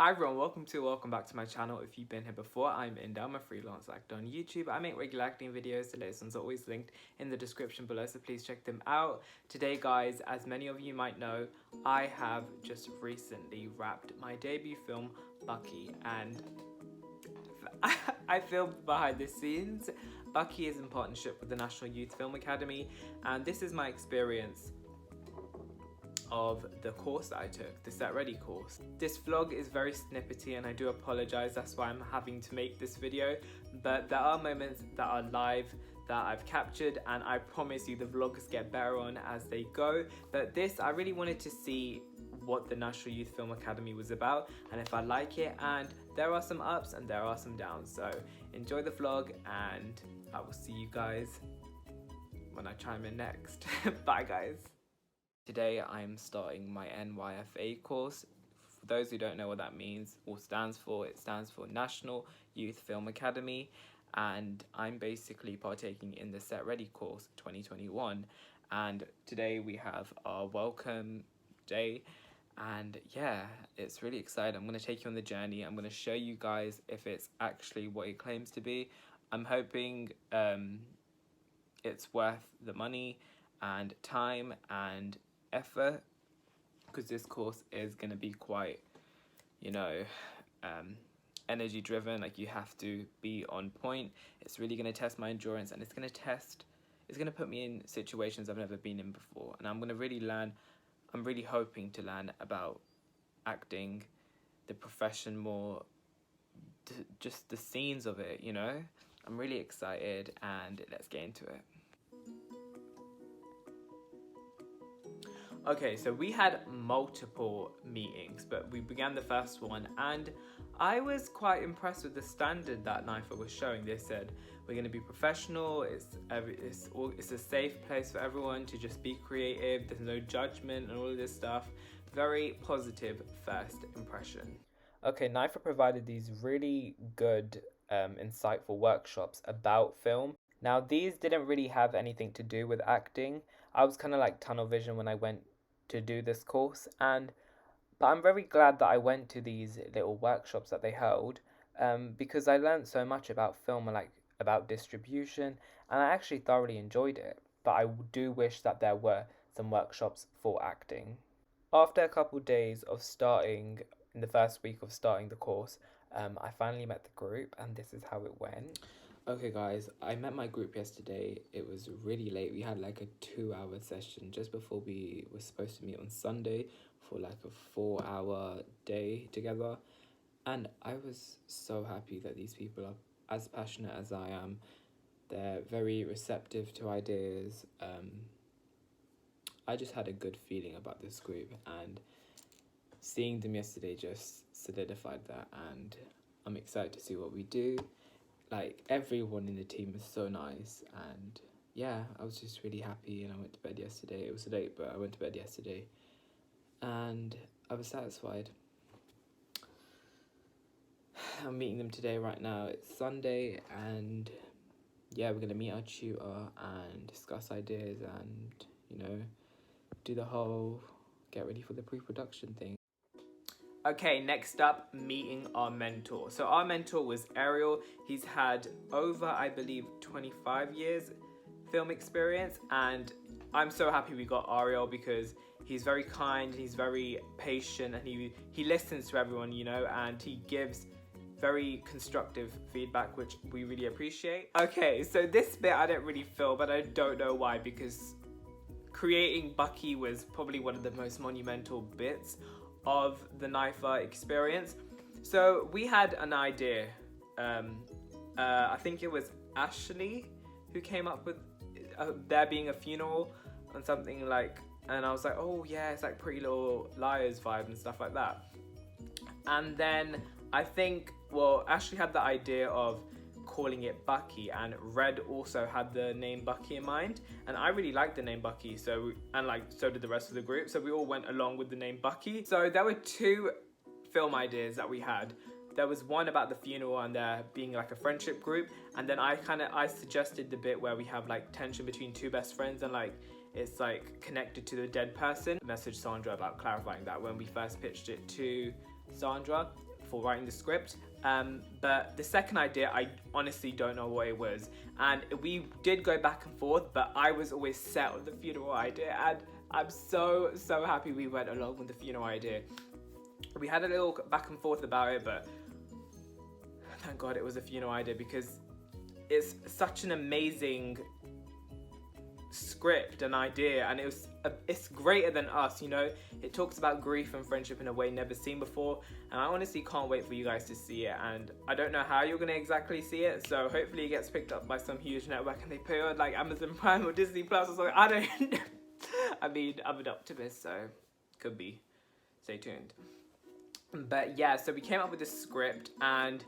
Hi everyone, welcome back to my channel. If you've been here before, I'm Inda. I'm a freelance actor on YouTube. I make regular acting videos. The latest ones are always linked in the description below, so please check them out. Today guys, as many of you might know, I have just recently wrapped my debut film, Bucky, and I filmed behind the scenes. Bucky is in partnership with the National Youth Film Academy, and this is my experience of the course that I took, the Set Ready course. This vlog is very snippety and I do apologize, that's why I'm having to make this video, but there are moments that are live that I've captured, and I promise you the vlogs get better on as they go. But this, I really wanted to see what the National Youth Film Academy was about and if I like it, and there are some ups and there are some downs, so enjoy the vlog and I will see you guys when I chime in next. Bye guys. Today I'm starting my NYFA course. For those who don't know what that means or stands for, it stands for National Youth Film Academy, and I'm basically partaking in the Set Ready course 2021, and today we have our welcome day, and yeah, it's really exciting. I'm going to take you on the journey. I'm going to show you guys if it's actually what it claims to be. I'm hoping it's worth the money and time and effort, because this course is going to be quite, energy driven. Like, you have to be on point. It's really going to test my endurance, and it's going to put me in situations I've never been in before, and I'm going to really learn. I'm really hoping to learn about acting, the profession more, just the scenes of it, I'm really excited, and let's get into it. Okay, so we had multiple meetings, but we began the first one, and I was quite impressed with the standard that NYFA was showing. They said, we're going to be professional, it's a safe place for everyone to just be creative, there's no judgment and all of this stuff. Very positive first impression. Okay, NYFA provided these really good, insightful workshops about film. Now, these didn't really have anything to do with acting. I was kind of like tunnel vision when I went to do this course, but I'm very glad that I went to these little workshops that they held, because I learned so much about film and about distribution, and I actually thoroughly enjoyed it. But I do wish that there were some workshops for acting. After a couple days of starting, in the first week of starting the course, I finally met the group, and this is how it went. Okay guys, I met my group yesterday. It was really late. We had like a 2-hour session just before we were supposed to meet on Sunday for like a 4-hour day together. And I was so happy that these people are as passionate as I am. They're very receptive to ideas. I just had a good feeling about this group, and seeing them yesterday just solidified that, and I'm excited to see what we do. Like, everyone in the team is so nice, and yeah, I was just really happy, and I went to bed yesterday. It was late, but I went to bed yesterday, and I was satisfied. I'm meeting them today right now. It's Sunday, and yeah, we're gonna meet our tutor and discuss ideas and, do the whole get ready for the pre-production thing. Okay, next up, meeting our mentor. So our mentor was Ariel. He's had over, I believe, 25 years film experience, and I'm so happy we got Ariel because he's very kind, he's very patient, and he listens to everyone, and he gives very constructive feedback, which we really appreciate. Okay, so this bit I didn't really feel, but I don't know why, because creating Bucky was probably one of the most monumental bits of the NYFA experience. So we had an idea. I think it was Ashley who came up with there being a funeral and something like, and I was like, oh yeah, it's like Pretty Little Liars vibe and stuff like that. And then I think, Ashley had the idea of calling it Bucky, and Red also had the name Bucky in mind, and I really liked the name Bucky, so did the rest of the group, so we all went along with the name Bucky. So there were two film ideas that we had. There was one about the funeral and there being like a friendship group, and then I suggested the bit where we have like tension between two best friends and like it's like connected to the dead person. I messaged Sandra about clarifying that when we first pitched it to Sandra. for writing the script. But the second idea, I honestly don't know what it was. And we did go back and forth, but I was always set on the funeral idea. And I'm so happy we went along with the funeral idea. We had a little back and forth about it, but thank God it was a funeral idea, because it's such an amazing script and idea, and it's greater than us, you know. It talks about grief and friendship in a way never seen before, and I honestly can't wait for you guys to see it. And I don't know how you're gonna exactly see it, so hopefully it gets picked up by some huge network and they put it on like Amazon Prime or Disney Plus or something. I don't know. I mean, I'm an optimist, so could be. Stay tuned. But yeah, so we came up with this script, and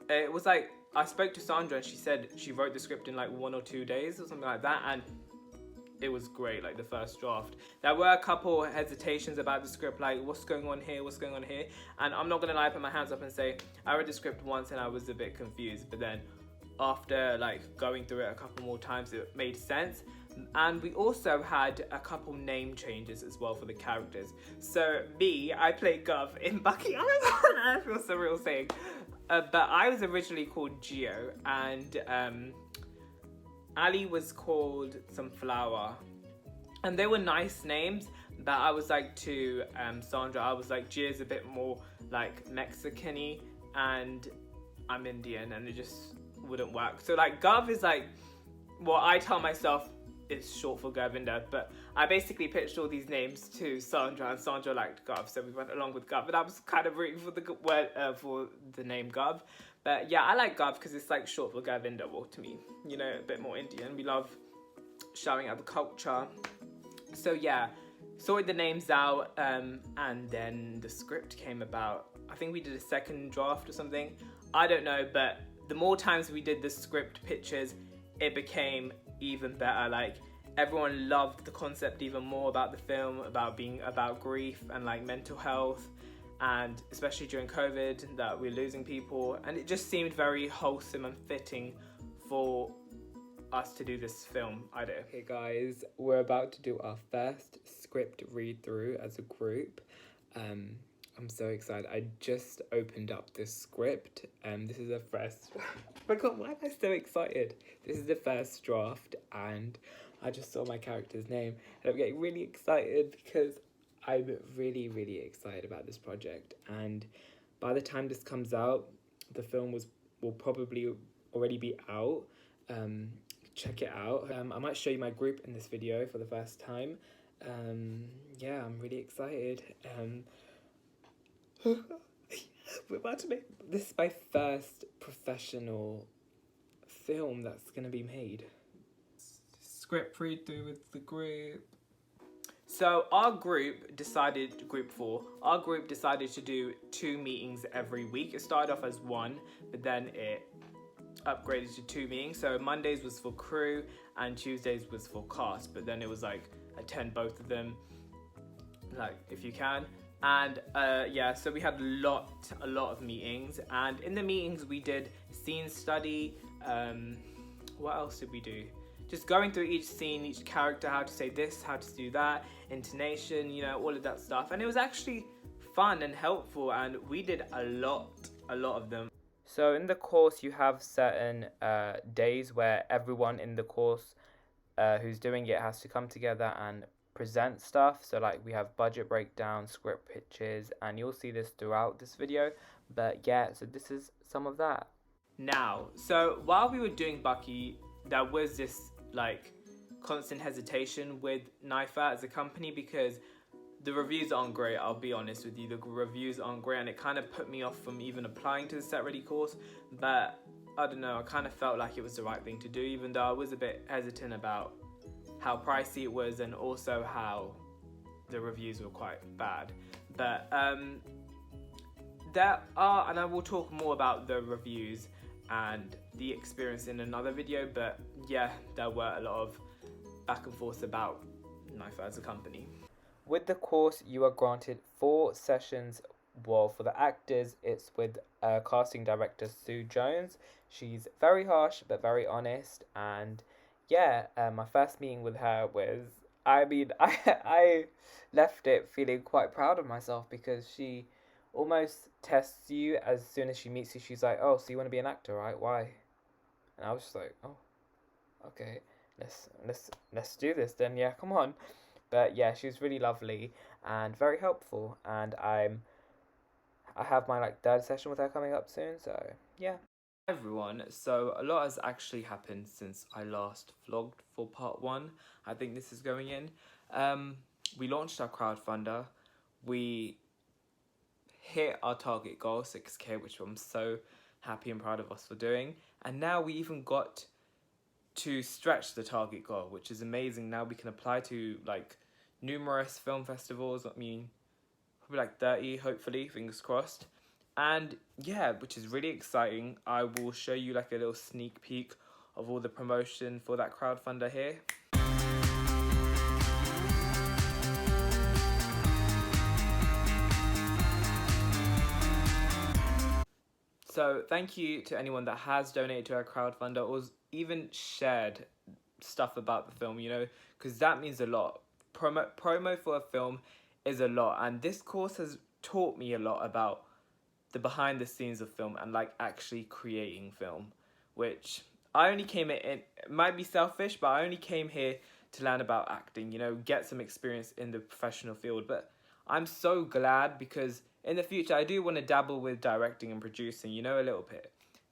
it was like, I spoke to Sandra and she said she wrote the script in like 1 or 2 days or something like that, and it was great, like the first draft. There were a couple hesitations about the script, like what's going on here, and I'm not gonna lie, put my hands up and say I read the script once and I was a bit confused, but then after like going through it a couple more times it made sense. And we also had a couple name changes as well for the characters. So I played Gov in Bucky. I feel surreal saying, but I was originally called Gio, and Ali was called some flower, and they were nice names. But I was like to Sandra, I was like, Gio's a bit more like Mexican-y, and I'm Indian, and it just wouldn't work. So like Gov is like, well, I tell myself it's short for Govinda, but I basically pitched all these names to Sandra, and Sandra liked Gov, so we went along with Gov. And I was kind of rooting for the word for the name Gov, but yeah, I like Gov because it's like short for Govinda. Well, to me, you know, a bit more Indian. We love showing out the culture. So yeah, sorted the names out, and then the script came about. I think we did a second draft or something. I don't know, but the more times we did the script pitches, it became even better. Like, everyone loved the concept even more about the film, about being about grief and like mental health, and especially during COVID that we're losing people, and it just seemed very wholesome and fitting for us to do this film idea. Okay guys, we're about to do our first script read through as a group. I'm so excited. I just opened up this script, and this is the first. Oh my God, why am I so excited? This is the first draft, and I just saw my character's name, and I'm getting really excited because I'm really excited about this project. And by the time this comes out, the film will probably already be out. Check it out. I might show you my group in this video for the first time. Yeah, I'm really excited. We're about to make this is my first professional film that's gonna be made. Script read through with the group. So our group decided, group 4, our group decided to do 2 meetings every week. It started off as 1, but then it upgraded to 2 meetings. So Mondays was for crew and Tuesdays was for cast, but then it was like attend both of them, like if you can. And yeah, so we had a lot of meetings, and in the meetings we did scene study. What else did we do? Just going through each scene, each character, how to say this, how to do that, intonation, you know, all of that stuff. And it was actually fun and helpful, and we did a lot of them. So in the course you have certain days where everyone in the course who's doing it has to come together and present stuff. So like we have budget breakdown, script pitches, and you'll see this throughout this video. But yeah, so this is some of that. Now, so while we were doing Bucky, there was this like constant hesitation with Naifa as a company, because the reviews aren't great. I'll be honest with you, the reviews aren't great, and it kind of put me off from even applying to the Set Ready course. But I don't know, I kind of felt like it was the right thing to do, even though I was a bit hesitant about how pricey it was, and also how the reviews were quite bad. But there are, and I will talk more about the reviews and the experience in another video, but yeah, there were a lot of back and forth about Naifa as a company. With the course, you are granted 4 sessions. Well, for the actors, it's with casting director Sue Jones. She's very harsh but very honest, and yeah, my first meeting with her was, I mean, I left it feeling quite proud of myself, because she almost tests you as soon as she meets you. She's like, "Oh, so you want to be an actor, right? Why?" And I was just like, "Oh, okay, let's do this then. Yeah, come on." But yeah, she was really lovely and very helpful, and I have my like third session with her coming up soon. So yeah. Hi everyone, so a lot has actually happened since I last vlogged for part 1. I think this is going in. We launched our crowdfunder. We hit our target goal, 6k, which I'm so happy and proud of us for doing. And now we even got to stretch the target goal, which is amazing. Now we can apply to like numerous film festivals. I mean, probably like 30, hopefully, fingers crossed. And yeah, which is really exciting. I will show you like a little sneak peek of all the promotion for that crowdfunder here. So thank you to anyone that has donated to our crowdfunder or even shared stuff about the film, you know, because that means a lot. Promo for a film is a lot, and this course has taught me a lot about the behind the scenes of film and like actually creating film, which I only came in, it might be selfish, but I only came here to learn about acting, you know, get some experience in the professional field. But I'm so glad, because in the future I do want to dabble with directing and producing, you know, a little bit,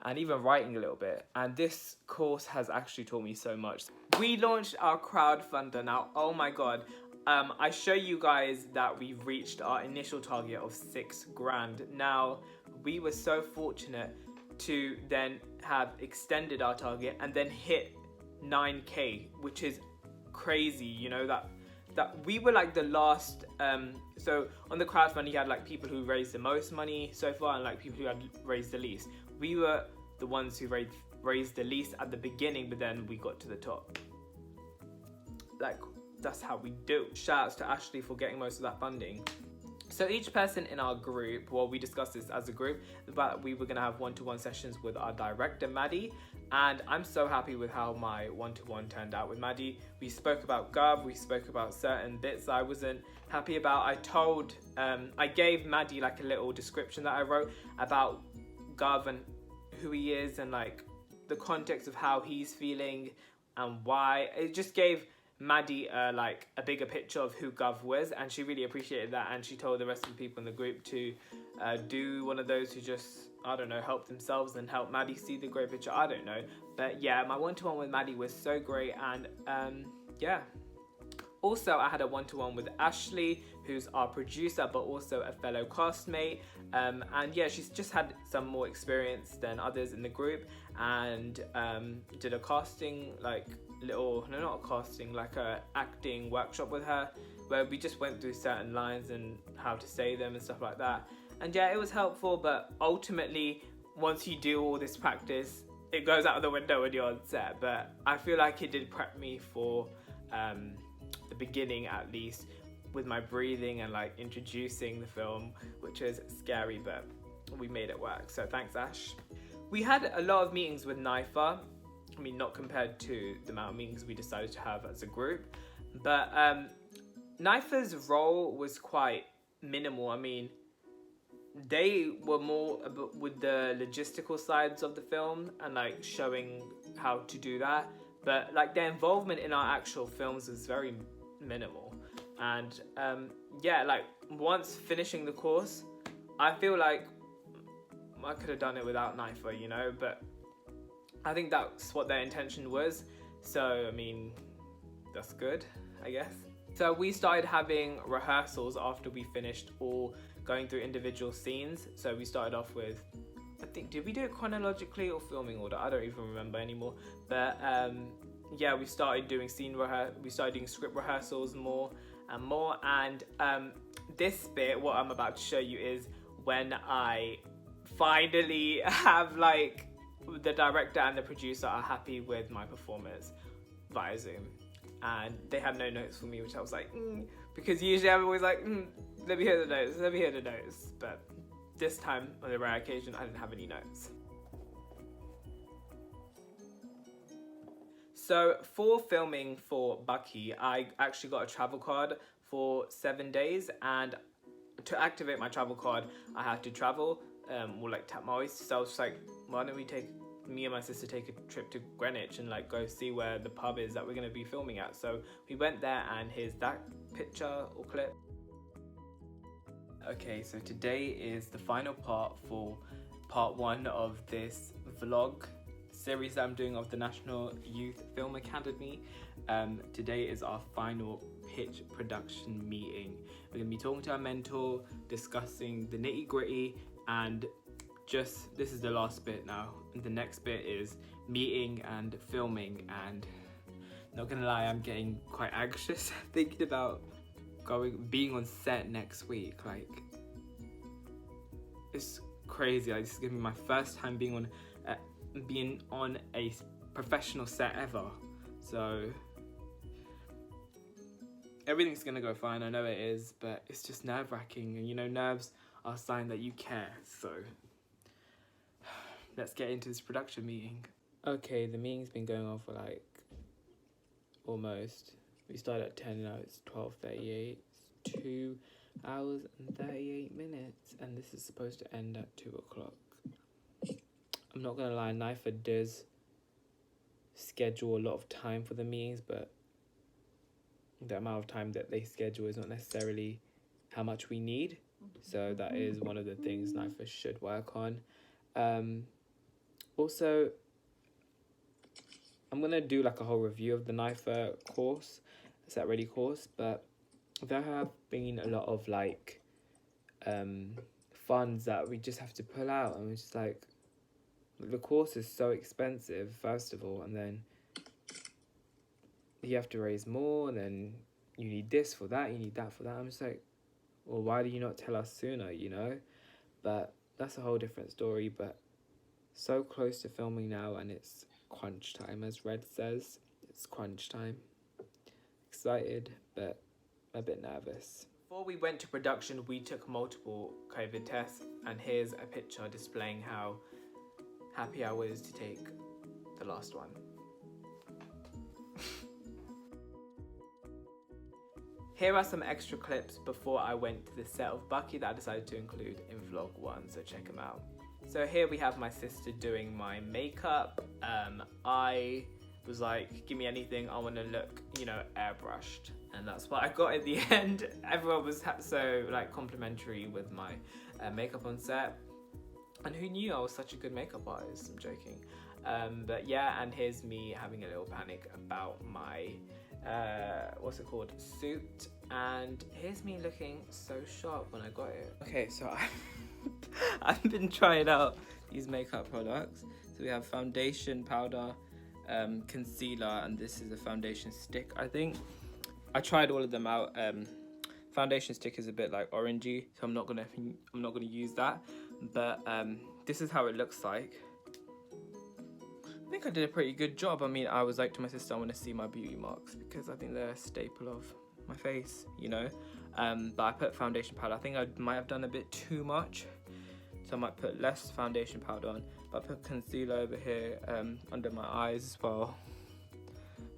and even writing a little bit, and this course has actually taught me so much. We launched our crowdfunder now. Oh my god, I show you guys that we've reached our initial target of 6 grand. Now, we were so fortunate to then have extended our target and then hit 9k, which is crazy, you know, that we were like the last, so on the crowdfunding you had like people who raised the most money so far and like people who had raised the least. We were the ones who raised the least at the beginning, but then we got to the top. Like, that's how we do. Shouts to Ashley for getting most of that funding. So each person in our group, well, we discussed this as a group, but we were gonna have one-to-one sessions with our director, Maddie, and I'm so happy with how my one-to-one turned out with Maddie. We spoke about Gov, we spoke about certain bits I wasn't happy about. I gave Maddie like a little description that I wrote about Gov and who he is and like the context of how he's feeling and why. It just gave Maddie like a bigger picture of who Gov was, and she really appreciated that, and she told the rest of the people in the group to do one of those who just, I don't know, help themselves and help Maddie see the great picture. I don't know, but yeah, my one-to-one with Maddie was so great. And yeah, also I had a one-to-one with Ashley, who's our producer but also a fellow castmate, and yeah, she's just had some more experience than others in the group, and did a casting, like not a casting, like a acting workshop with her, where we just went through certain lines and how to say them and stuff like that. And yeah, it was helpful, but ultimately once you do all this practice, it goes out of the window when you're on set. But I feel like it did prep me for the beginning, at least, with my breathing and like introducing the film, which is scary, but we made it work. So thanks, Ash. We had a lot of meetings with NIFA. I mean, not compared to the amount of meetings we decided to have as a group, but NIFA's role was quite minimal. I mean, they were more with the logistical sides of the film and like showing how to do that, but like their involvement in our actual films was very minimal. And yeah, like once finishing the course, I feel like I could have done it without NIFA, you know, but I think that's what their intention was. So, I mean, that's good, I guess. So we started having rehearsals after we finished all going through individual scenes. So we started off with, I think, did we do it chronologically or filming order? I don't even remember anymore. But yeah, we started doing script rehearsals more and more. And this bit, what I'm about to show you, is when I finally have like, the director and the producer are happy with my performance via Zoom, and they had no notes for me, which I was like, because usually I'm always like, let me hear the notes, but this time, on a rare occasion, I didn't have any notes. So for filming for Bucky, I actually got a travel card for 7 days, and to activate my travel card, I had to travel or like tap my oyster. So I was just like, why don't me and my sister take a trip to Greenwich and like go see where the pub is that we're going to be filming at. So we went there, and here's that picture or clip. Okay, so today is the final part for part 1 of this vlog series that I'm doing of the National Youth Film Academy. Today is our final pitch production meeting. We're going to be talking to our mentor, discussing the nitty-gritty, and just this is the last bit now. And the next bit is meeting and filming, and not gonna lie, I'm getting quite anxious thinking about being on set next week. Like, it's crazy. Like, this is gonna be my first time being on a professional set ever. So everything's gonna go fine, I know it is, but it's just nerve-wracking, and you know, nerves are a sign that you care. So let's get into this production meeting. Okay, the meeting's been going on for like almost, we started at 10, now it's 12:38. It's 2 hours and 38 minutes, and this is supposed to end at 2 o'clock. I'm not gonna lie, NIFA does schedule a lot of time for the meetings, but the amount of time that they schedule is not necessarily how much we need. So that is one of the things NIFA should work on. Also, I'm gonna do like a whole review of the NIFA course, Set Ready course, but there have been a lot of like funds that we just have to pull out, and we're just like, the course is so expensive, first of all, and then you have to raise more, and then you need this for that, you need that for that. I'm just like, well, why do you not tell us sooner, you know? But that's a whole different story. But so close to filming now, and it's crunch time, as Red says. It's crunch time. Excited, but a bit nervous. Before we went to production, we took multiple COVID tests, and here's a picture displaying how happy I was to take the last one. Here are some extra clips before I went to the set of Bucky that I decided to include in vlog 1, so check them out. So here we have my sister doing my makeup. I was like, give me anything, I want to look, you know, airbrushed, and that's what I got at the end. Everyone was so like complimentary with my makeup on set, and who knew I was such a good makeup artist? I'm joking. But yeah, and here's me having a little panic about my what's it called, suit, and here's me looking so sharp when I got it. Okay, so I've been trying out these makeup products. So we have foundation powder, concealer, and this is a foundation stick. I think I tried all of them out. Foundation stick is a bit like orangey, so I'm not gonna use that, but this is how it looks like. I think I did a pretty good job. I mean, I was like to my sister, I want to see my beauty marks because I think they're a staple of my face, you know. But I put foundation powder. I think I might have done a bit too much, so I might put less foundation powder on. But I put concealer over here under my eyes as well.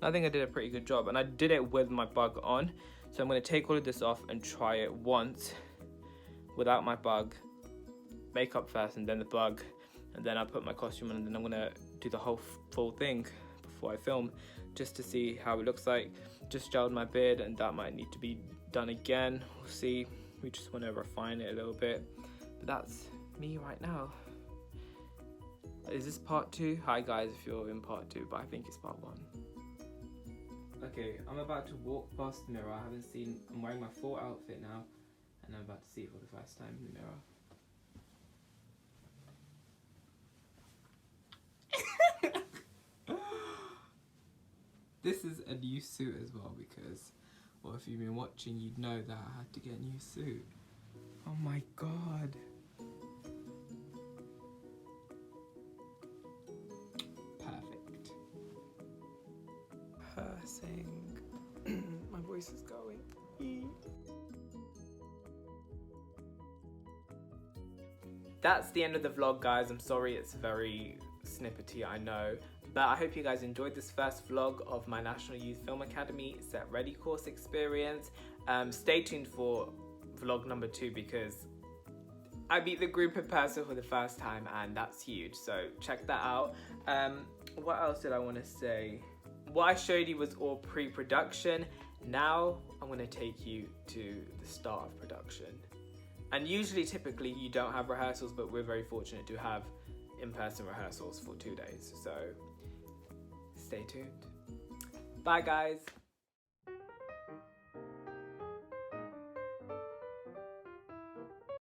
I think I did a pretty good job, and I did it with my bug on. So I'm going to take all of this off and try it once without my bug. Makeup first and then the bug, and then I'll put my costume on, and then I'm going to do the whole full thing before I film, just to see how it looks like. Just gelled my beard, and that might need to be done again. We'll see. We just want to refine it a little bit. But that's me right now. Is this part 2? Hi guys, if you're in part 2, but I think it's part 1. Okay, I'm about to walk past the mirror. I'm wearing my full outfit now, and I'm about to see it for the first time in the mirror. This is a new suit as well, because, well, if you've been watching, you'd know that I had to get a new suit. Oh my god. Perfect. Saying my voice is going. That's the end of the vlog, guys. I'm sorry it's very snippety, I know. But I hope you guys enjoyed this first vlog of my National Youth Film Academy Set Ready course experience. Stay tuned for vlog number 2 because I beat the group in person for the first time and that's huge, so check that out. What else did I want to say? What I showed you was all pre-production. Now I'm going to take you to the start of production. And usually, typically, you don't have rehearsals, but we're very fortunate to have in-person rehearsals for 2 days. So stay tuned. Bye, guys.